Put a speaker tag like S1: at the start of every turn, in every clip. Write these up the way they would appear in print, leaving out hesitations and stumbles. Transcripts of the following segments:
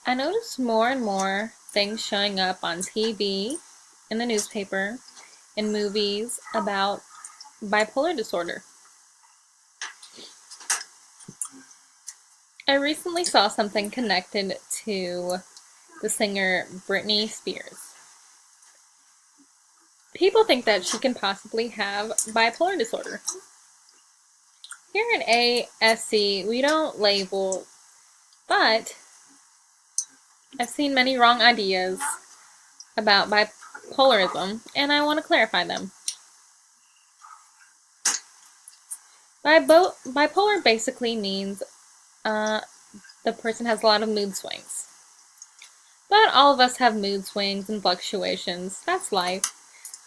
S1: I notice more and more things showing up on TV, in the newspaper, in movies about bipolar disorder. I recently saw something connected to the singer Britney Spears. People think that she can possibly have bipolar disorder. Here at ASC, we don't label, but I've seen many wrong ideas about bipolarism, and I want to clarify them. Bipolar basically means the person has a lot of mood swings. But all of us have mood swings and fluctuations. That's life.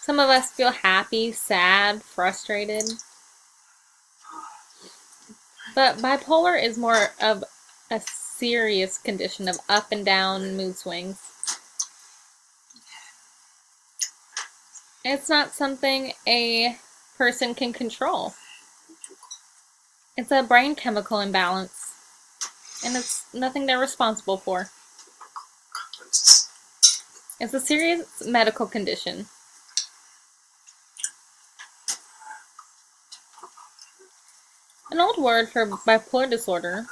S1: Some of us feel happy, sad, frustrated. But bipolar is more of a serious condition of up and down mood swings. It's not something a person can control. It's a brain chemical imbalance, and it's nothing they're responsible for. It's a serious medical condition. An old word for bipolar disorder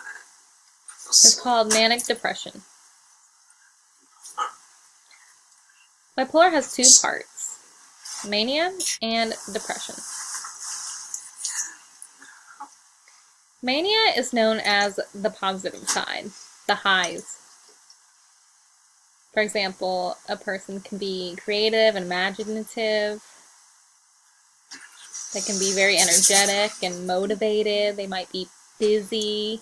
S1: is called manic depression. Bipolar has two parts, mania and depression. Mania is known as the positive side, the highs. For example, a person can be creative and imaginative. They can be very energetic and motivated. They might be busy.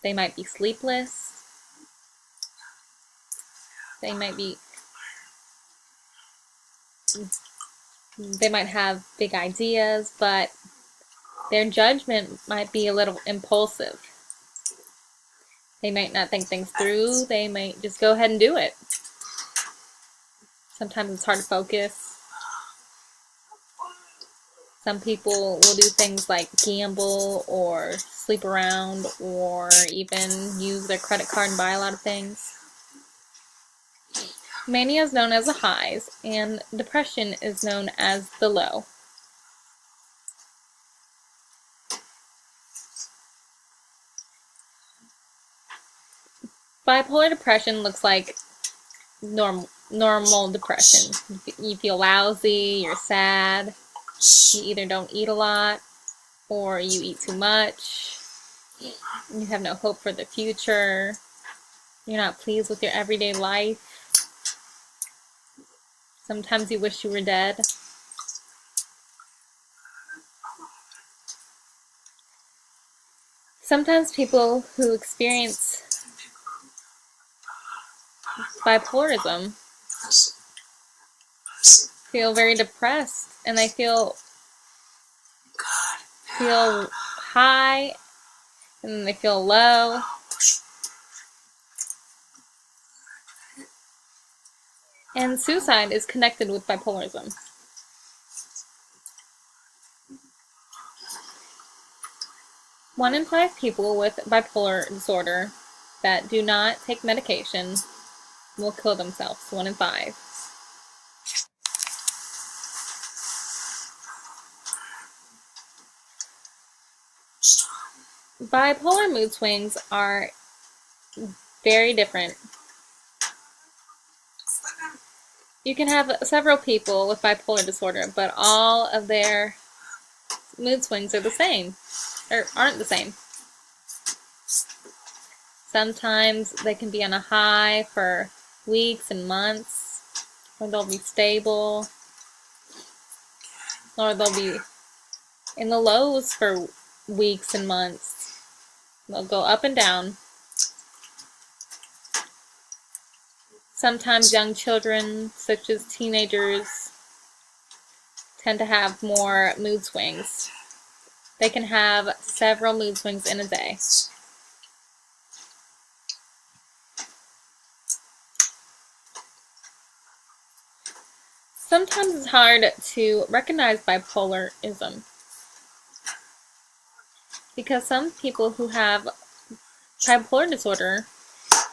S1: They might be sleepless. They might have big ideas, but their judgment might be a little impulsive. They might not think things through. They might just go ahead and do it. Sometimes it's hard to focus. Some people will do things like gamble or sleep around or even use their credit card and buy a lot of things. Mania is known as the highs, and depression is known as the low. Bipolar depression looks like normal depression. You feel lousy, you're sad, you either don't eat a lot, or you eat too much, you have no hope for the future, you're not pleased with your everyday life, sometimes you wish you were dead. Sometimes people who experience bipolarism feel very depressed, and they feel high, and then they feel low. And suicide is connected with bipolarism. One in 5 people with bipolar disorder that do not take medication will kill themselves. 1 in 5. Bipolar mood swings are very different. You can have several people with bipolar disorder, but all of their mood swings are the same, or aren't the same. Sometimes they can be on a high for weeks and months, or they'll be stable, or they'll be in the lows for weeks and months. They'll go up and down. Sometimes young children, such as teenagers, tend to have more mood swings. They can have several mood swings in a day. Sometimes it's hard to recognize bipolarism because some people who have bipolar disorder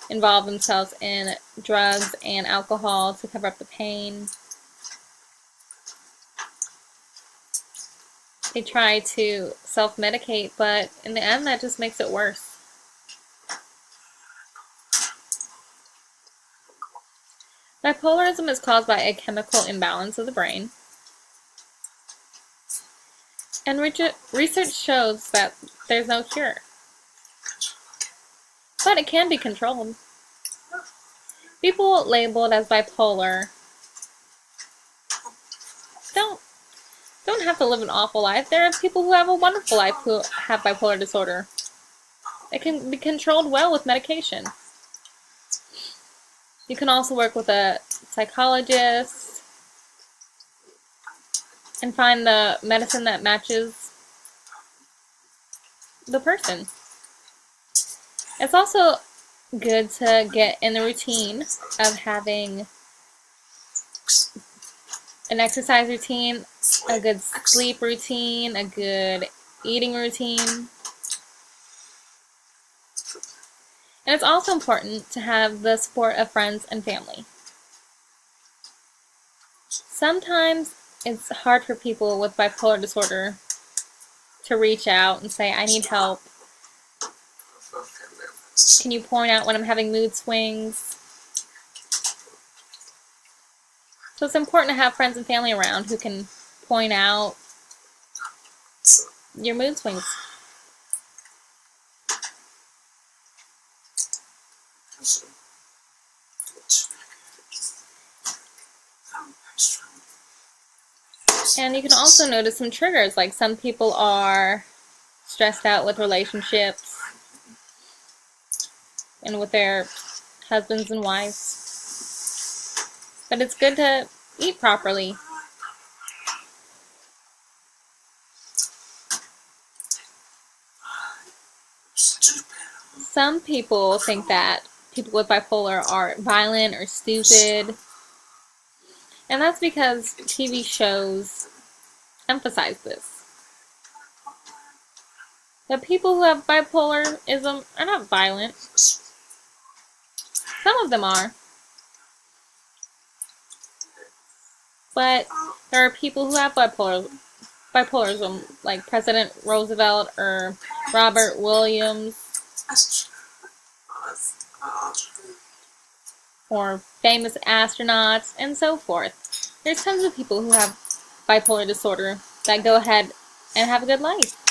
S1: involve themselves in drugs and alcohol to cover up the pain. They try to self-medicate, but in the end, that just makes it worse. Bipolarism is caused by a chemical imbalance of the brain. And research shows that there's no cure. But it can be controlled. People labeled as bipolar don't have to live an awful life. There are people who have a wonderful life who have bipolar disorder. It can be controlled well with medication. You can also work with a psychologist and find the medicine that matches the person. It's also good to get in the routine of having an exercise routine, a good sleep routine, a good eating routine. And it's also important to have the support of friends and family. Sometimes it's hard for people with bipolar disorder to reach out and say, I need help. Can you point out when I'm having mood swings? So it's important to have friends and family around who can point out your mood swings. And you can also notice some triggers, like some people are stressed out with relationships and with their husbands and wives. But it's good to eat properly. Some people think that people with bipolar are violent or stupid. And that's because TV shows emphasize this. The people who have bipolarism are not violent. Some of them are. But there are people who have bipolarism, like President Roosevelt or Robert Williams, or famous astronauts, and so forth. There's tons of people who have bipolar disorder that go ahead and have a good life.